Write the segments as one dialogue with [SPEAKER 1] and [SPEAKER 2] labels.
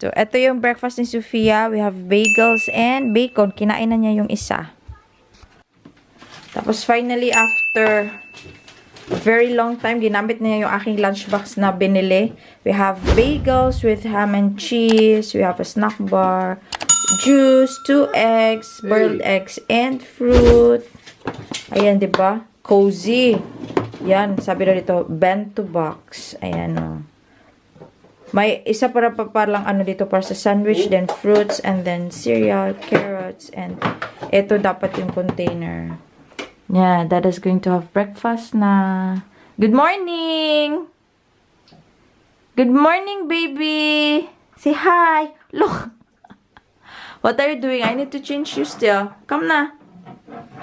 [SPEAKER 1] So, ito yung breakfast ni Sophia. We have bagels and bacon. Kinain na niya yung isa. Tapos, finally, after a very long time, ginamit niya yung aking lunchbox na binili. We have bagels with ham and cheese. We have a snack bar, juice, 2 eggs, boiled eggs, and fruit. Ayan, diba? Cozy. Yan, sabi na dito, bento box. Ayan, o. May isa para parang ano dito para sa sandwich, then fruits, and then cereal, carrots, and ito dapat yung container. Yeah, that is going to have breakfast na. Good morning! Good morning, baby! Say hi! Look! What are you doing? I need to change you still. Come na.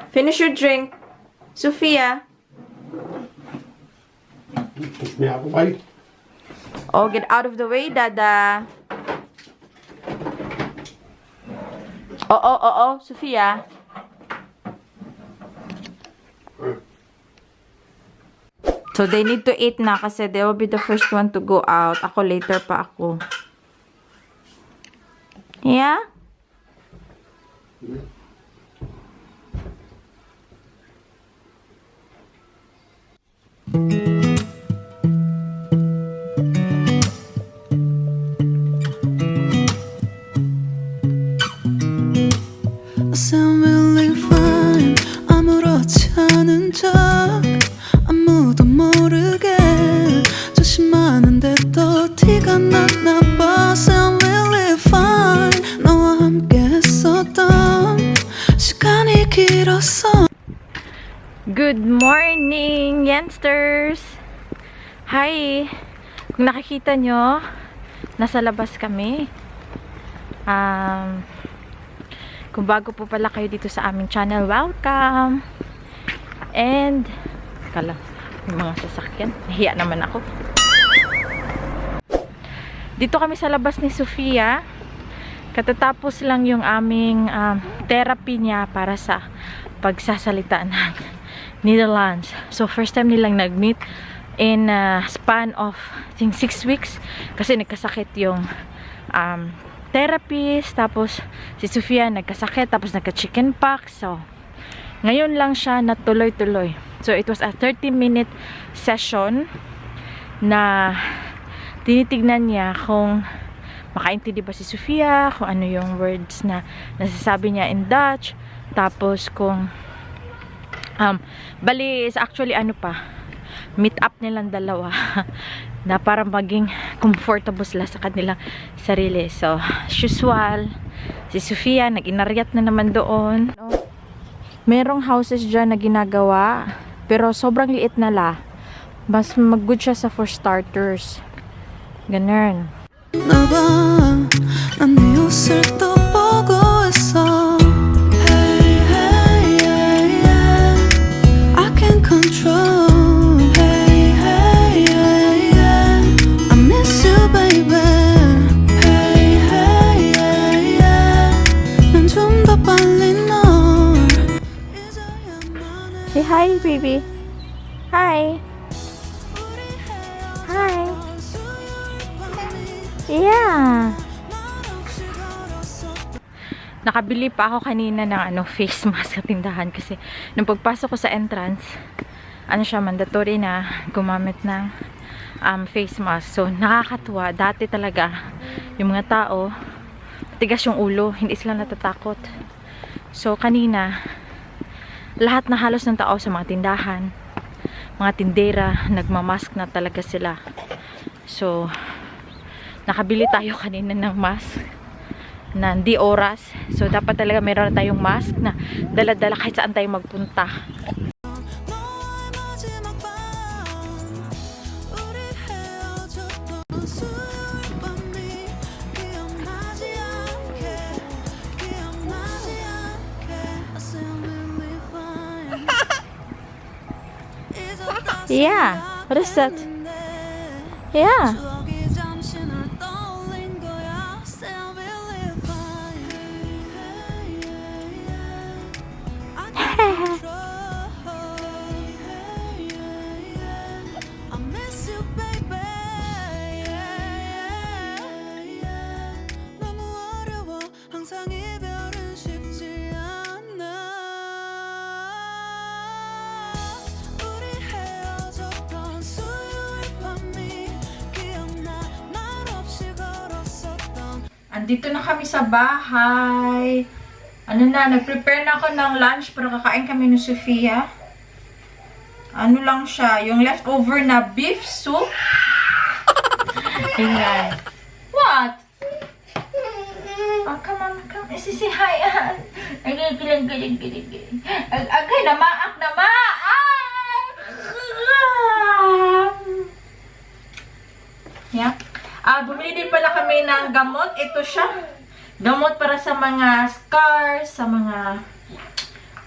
[SPEAKER 1] Finish your drink. Sophia.
[SPEAKER 2] Yeah, bye.
[SPEAKER 1] Oh, get out of the way, Dada. Oh, Sophia. So, they need to eat na kasi they will be the first one to go out. Ako, later pa ako. Yeah?
[SPEAKER 3] sound really fine 아무렇지 않은 척 아무도 모르게 조심하는데 또 티가 났나 봐 Sound really fine 너와 함께 했었던 시간이 길었어
[SPEAKER 1] Good morning, youngsters! Hi! Kung nakikita nyo, nasa labas kami. Kung bago po pala kayo dito sa aming channel, welcome! And, kala, yung mga sasakyan, nahiya naman ako. Dito kami sa labas ni Sophia. Katatapos lang yung aming therapy niya para sa pagsasalita ng Netherlands. So, first time nilang nag-meet in a span of, I think, 6 weeks. Kasi nagkasakit yung therapist. Tapos, si Sophia nagkasakit. Tapos, nagka-chicken pox. So, ngayon lang siya natuloy-tuloy. So, it was a 30-minute session na tinitignan niya kung makaintindi ba si Sophia, kung ano yung words na nasasabi niya in Dutch. Tapos, kung bali is actually ano pa, meet up nilang dalawa na para maging comfortable sila sa kanilang sarili. So, as usual, si Sophia nag-inaryat na naman doon. Merong houses dyan na ginagawa, pero sobrang liit na la. Mas mag-good siya sa for starters. Ganun.
[SPEAKER 3] 나봐 난 네 옷을 또 보고 있어 Hey hey yeah yeah I can't control Hey hey yeah yeah I miss you baby Hey hey yeah yeah 난 좀 더 빨리 널 잊어야만 해
[SPEAKER 1] Say hi, baby. Hi. Hi. Yeah. Nakabili pa ako kanina ng face mask sa tindahan kasi nung pagpasok ko sa entrance, siya mandatory na gumamit ng face mask. So nakakatuwa. Dati talaga yung mga tao tigas yung ulo, hindi sila natatakot. So kanina lahat na halos ng tao sa mga tindahan, mga tindera, nagmamask na talaga sila. So nakabili tayo kanina ng mask na hindi oras. So, dapat talaga meron tayong mask na dala-dala kahit saan tayo magpunta. Yeah. What is that? Yeah. andito na kami sa bahay. Ano na, nag-prepare na ako ng lunch para kakain kami ni Sophia. Ano lang siya, yung leftover na beef soup. Inday. What? Oh, come on, come. Say hi. Agay, namaak. Yeah. Bumili din pala kami ng gamot. Ito siya. Gamot para sa mga scars, sa mga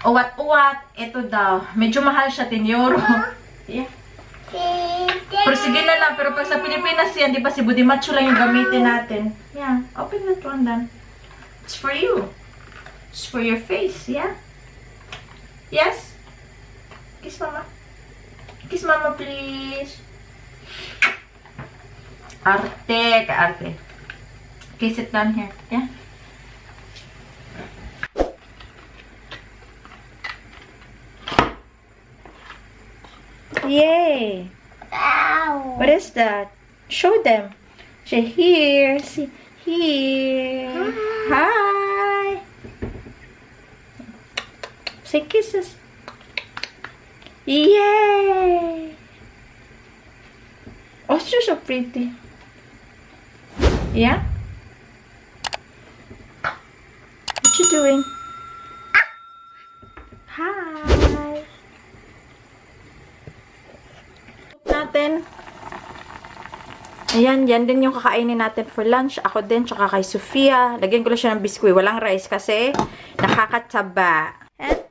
[SPEAKER 1] uwat-uwat. Ito daw. Medyo mahal siya, 10 euro. Yeah. Pero sige na lang. Pero pag sa Pilipinas yan, di ba si Budimacho lang yung gamitin natin. Yeah. Open that one then. It's for you. It's for your face, yeah? Yes? Kiss mama. Kiss mama, please. Arte, ka-arte. Okay, sit down here. Yeah? Yay!
[SPEAKER 3] Ow.
[SPEAKER 1] What is that? Show them. Say here. See here. Hi. Say kisses. Yay! Oh, she's so pretty. Yeah? What you doing? Hi. Natin. Ayan, yan din yung kakainin natin for lunch. Ako din, tsaka kay Sophia. Lagyan ko lang siya ng biskuit. Walang rice kasi nakakataba. And,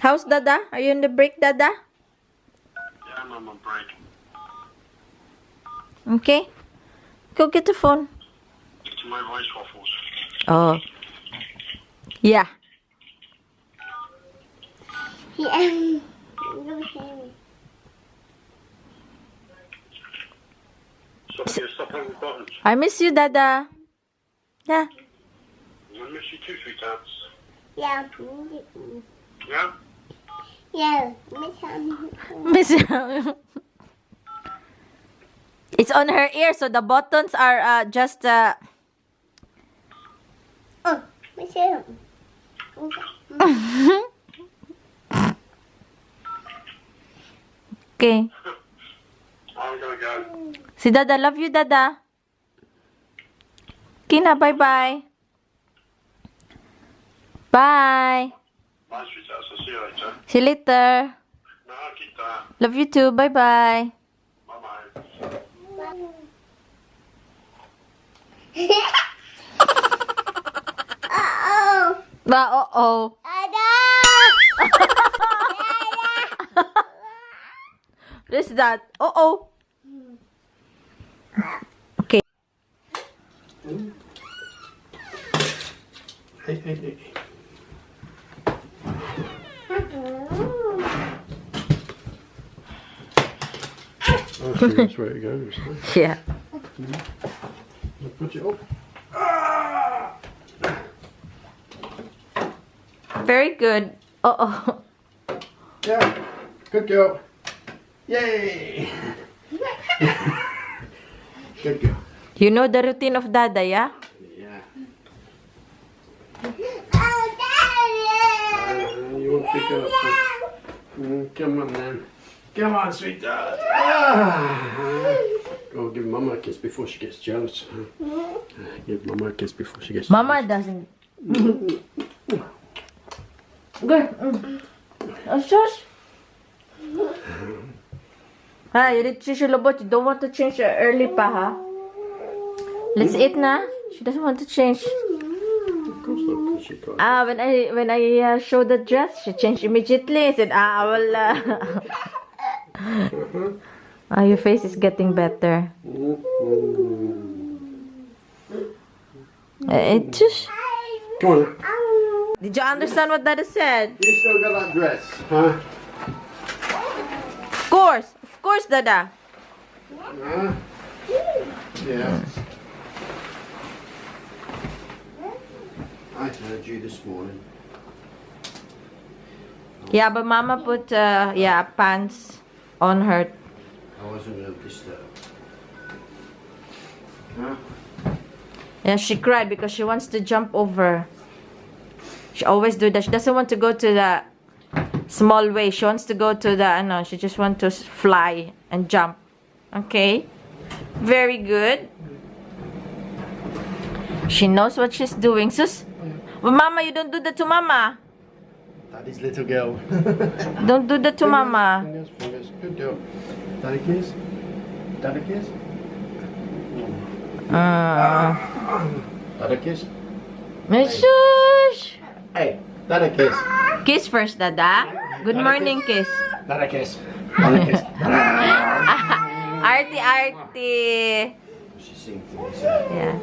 [SPEAKER 1] how's Dada? Are you in the break, Dada?
[SPEAKER 2] Yeah, I'm on break.
[SPEAKER 1] Okay. Go get the phone.
[SPEAKER 2] To my rice waffles.
[SPEAKER 1] Oh. Yeah.
[SPEAKER 3] Yeah.
[SPEAKER 2] Sophia, stop on the buttons.
[SPEAKER 1] I miss you, Dada. Yeah.
[SPEAKER 2] I miss you too, sweethearts.
[SPEAKER 3] Yeah.
[SPEAKER 2] Yeah?
[SPEAKER 3] Yeah.
[SPEAKER 1] Miss you. It's on her ear, so the buttons are just
[SPEAKER 3] Oh, Michelle.
[SPEAKER 1] Okay.
[SPEAKER 2] I'm gonna go.
[SPEAKER 1] Si Dada, love you, Dada. Kina, bye-bye. Bye.
[SPEAKER 2] Bye, sweethearts. I'll see you later.
[SPEAKER 1] See you later.
[SPEAKER 2] No, keep that.
[SPEAKER 1] Love you too. Bye-bye.
[SPEAKER 2] Bye-bye.
[SPEAKER 3] Uh-oh.
[SPEAKER 1] Uh-oh.
[SPEAKER 3] Ada.
[SPEAKER 1] What is that? Uh-oh. Okay.
[SPEAKER 2] Hey. Oh, see, that's where it goes.
[SPEAKER 1] Yeah.
[SPEAKER 2] Put it up.
[SPEAKER 1] Very good. Uh-oh.
[SPEAKER 2] Yeah. Good girl. Yay. Good girl.
[SPEAKER 1] You know the routine of Dada, yeah?
[SPEAKER 2] Yeah.
[SPEAKER 3] Oh, Daddy.
[SPEAKER 2] You won't pick it up. Come on then. Come on, sweetheart. Go give Mama a kiss before she gets jealous. Give Mama a kiss before she gets
[SPEAKER 1] Mama doesn't. Good. Oh, shush. Ha, you did change your lobot. You don't want to change early pa, ha? Let's eat na. She doesn't want to change.
[SPEAKER 2] Of course not, because she can't.
[SPEAKER 1] When I show the dress, she changed immediately. I said, I will. Your face is getting better. It just.
[SPEAKER 2] Come on.
[SPEAKER 1] Did you understand what Dada said?
[SPEAKER 2] You still got that dress, huh?
[SPEAKER 1] Of course, Dada.
[SPEAKER 2] Yeah. I heard you this morning.
[SPEAKER 1] Yeah, but Mama put pants on her.
[SPEAKER 2] I wasn't going to disturb. Huh?
[SPEAKER 1] Yeah, she cried because she wants to jump over. She always do that. She doesn't want to go to the small way. She wants to go to the, no, she just wants to fly and jump. Okay? Very good. She knows what she's doing. Sus, well, Mama, you don't do that to Mama.
[SPEAKER 2] Daddy's little girl.
[SPEAKER 1] Don't do that to Mama.
[SPEAKER 2] Fingers, fingers. Good girl. Daddy kiss. Daddy kiss. Daddy kiss.
[SPEAKER 1] Shush!
[SPEAKER 2] Hey, Daddy kiss.
[SPEAKER 1] Kiss first, Dada. Good morning, kiss.
[SPEAKER 2] Daddy kiss. Daddy kiss.
[SPEAKER 1] Arty, arty.
[SPEAKER 2] She sings to herself.
[SPEAKER 1] Yeah.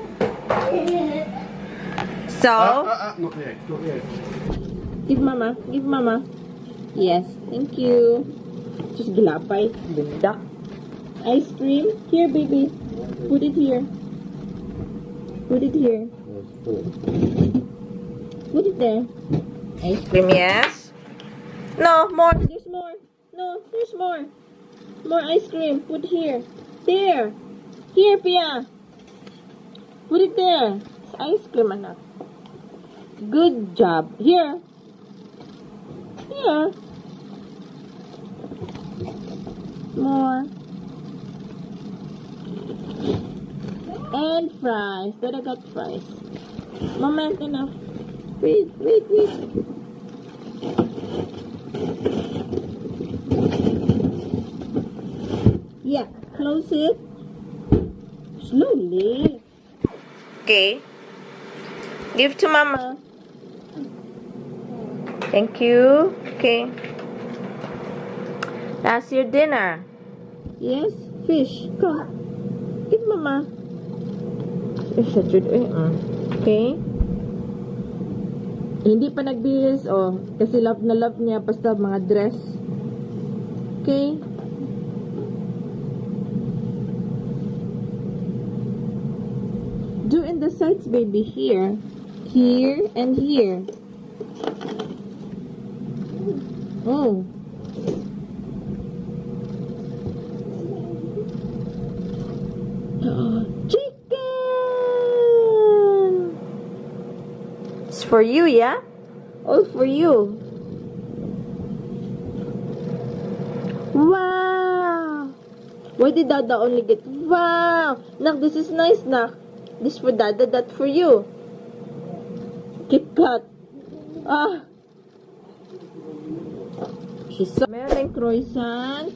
[SPEAKER 1] So,
[SPEAKER 2] Not the egg. Not the egg.
[SPEAKER 4] Give mama. Give mama. Yes. Thank you. Just glapay. Ganda. Ice cream. Here, baby. Put it here. Put it here. Put it there. Ice cream.
[SPEAKER 1] cream, yes. No, more.
[SPEAKER 4] There's more. No, there's more. More ice cream. Put here. There. Here, Pia. Put it there. It's ice cream, anak. Good job. Here. Here. More. And fries. Dada got fries. Moment enough. Wait, wait, wait. Yeah, close it. Slowly.
[SPEAKER 1] Okay. Give to Mama. Thank you. Okay. That's your dinner.
[SPEAKER 4] Yes, fish. Come. Give mama.
[SPEAKER 1] Fish at your Okay.
[SPEAKER 4] Hindi pa nagbihis, oh. Kasi love na love niya, basta mga dress. Okay? Do in the sides, baby. Here. Here and here. Oh. Chicken!
[SPEAKER 1] It's for you, yeah?
[SPEAKER 4] All for you. Wow! Why did Dada only get... Wow! Nak, this is nice, Nak. This for Dada, that for you. Kit Kat. Ah! She's so... Meron croissant.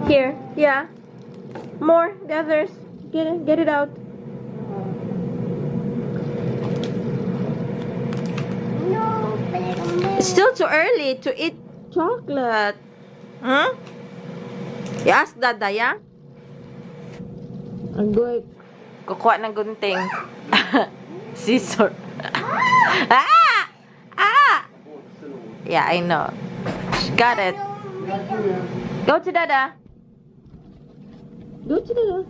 [SPEAKER 1] Here, yeah. More, the others. Get it out.
[SPEAKER 3] No, pero
[SPEAKER 1] It's still too early to eat chocolate. Hmm? You ask Dada, yeah?
[SPEAKER 4] Ang good.
[SPEAKER 1] Kukuha ng gunting. Scissor. Ah! Ah! Yeah, I know. She got it. Go to Dada.
[SPEAKER 4] Go to Dada.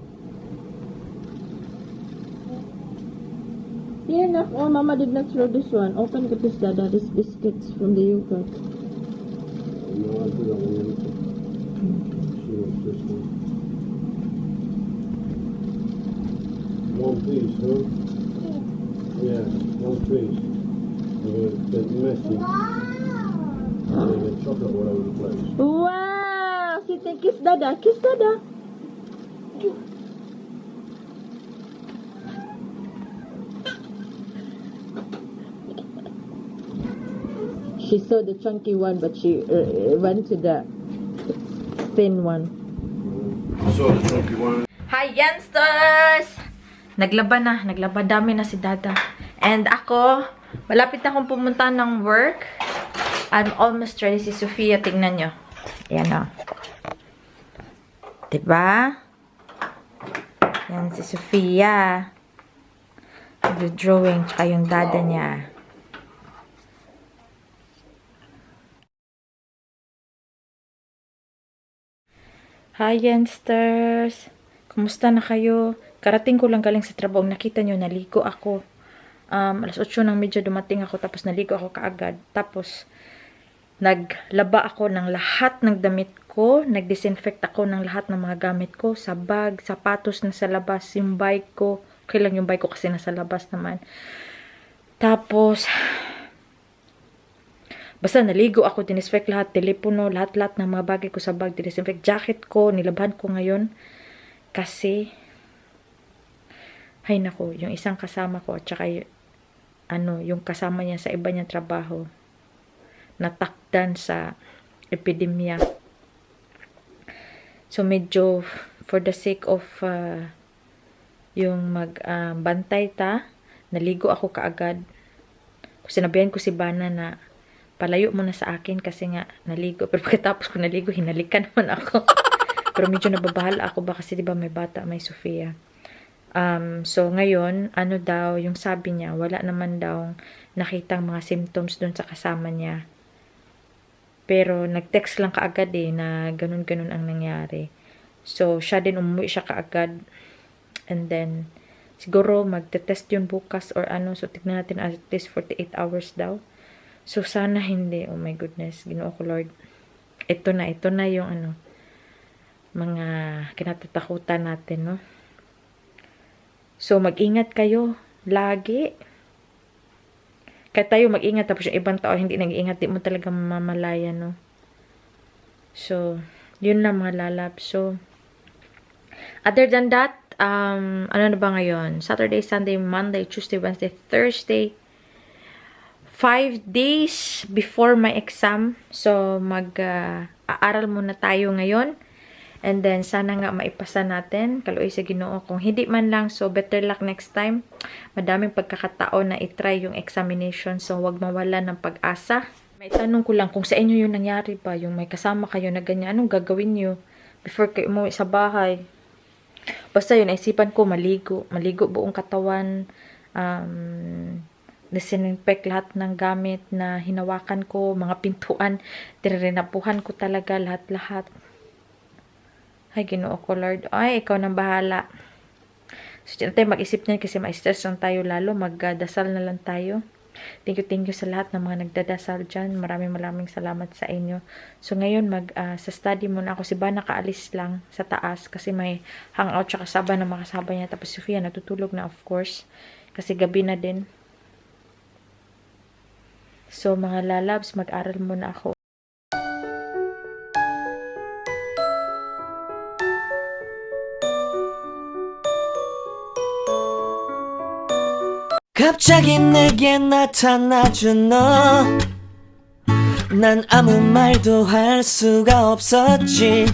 [SPEAKER 4] Here, Nak. Oh, Mama did not throw this one. Open ko this, Dada. This biscuits from the yogurt.
[SPEAKER 2] No, I do that one. She wants this one. One piece, huh? Yeah, one piece. It's messy. And then chocolate all over the place.
[SPEAKER 4] Wow! Sit and kiss Dada. Kiss Dada. She saw the chunky one, but she went to the thin one.
[SPEAKER 2] Saw the chunky one.
[SPEAKER 1] Hi, youngsters! Naglaba na. Naglaba dami na si Dada. And ako, malapit na akong pumunta ng work. I'm almost ready. Si Sophia, tingnan nyo. Ayan o. Diba? Yan si Sophia. Nag-drawing, tsaka yung Dada niya. Hi, youngsters! Kumusta na kayo? Karating ko lang galing sa trabaho. Nakita nyo, naligo ako. Alas 8 ng medyo dumating ako, tapos naligo ako kaagad. Tapos, naglaba ako ng lahat ng damit ko, nag-disinfect ako ng lahat ng mga gamit ko, sa bag, sapatos na sa labas, yung bike ko, okay lang yung bike ko kasi nasa labas naman. Tapos, basta naligo ako, disinfect lahat, telepono, lahat-lahat ng mga bagay ko sa bag, disinfect jacket ko, nilabhan ko ngayon, kasi, hay nako, yung isang kasama ko, at saka yung kasama niya sa iba niyang trabaho, natakdan sa epidemya. So, medyo, for the sake of, yung magbantay naligo ako kaagad. Sinabihan ko si Bana na, palayo mo na sa akin kasi nga, naligo. Pero pagkatapos ko naligo, hinalikan naman ako. Pero medyo nababahala ako ba kasi diba may bata, may Sophia. So, ngayon, ano daw, yung sabi niya, wala naman daw nakitang mga symptoms dun sa kasama niya. Pero, nag-text lang kaagad na ganun-ganun ang nangyari. So, siya din umuwi siya kaagad. And then, siguro, magte-test yun bukas or ano. So, tignan natin at least 48 hours daw. So, sana hindi. Oh my goodness. Ginoo ko, Lord. Ito na yung mga kinatatakutan natin, no? So, mag-ingat kayo. Lagi. Kaya tayo mag-ingat, tapos yung ibang tao hindi nag-iingat, di mo talaga mamalaya, no? So, yun lang mga lalab. So, other than that, ano na ba ngayon? Saturday, Sunday, Monday, Tuesday, Wednesday, Thursday. 5 days before my exam. So, aaral muna tayo ngayon. And then, sana nga maipasa natin. Kaluoy sa Ginoo. Kung hindi man lang, so better luck next time. Madaming pagkakataon na itry yung examination. So, wag mawala ng pag-asa. May tanong ko lang, kung sa inyo yung nangyari ba, yung may kasama kayo na ganyan, anong gagawin nyo before kayo umuwi sa bahay? Basta yun, naisipan ko, maligo. Maligo buong katawan. Disinfect lahat ng gamit na hinawakan ko. Mga pintuan. Tirinapuhan ko talaga lahat-lahat. Ay, Ginoo ko, Lord. Ay, ikaw nang bahala. So, dyan tayo mag-isip niyan kasi ma-stress lang tayo lalo. Magdasal na lang tayo. Thank you sa lahat ng mga nagdadasal dyan. Maraming salamat sa inyo. So, ngayon, sa study muna ako. Si Ba nakaalis lang sa taas kasi may hangout siya kasaba na makasaba niya. Tapos, Sophia natutulog na, of course. Kasi gabi na din. So, mga lalabs, mag-aral muna ako.
[SPEAKER 5] 갑자기 내게 나타나준 너 난 아무 말도 할 수가 없었지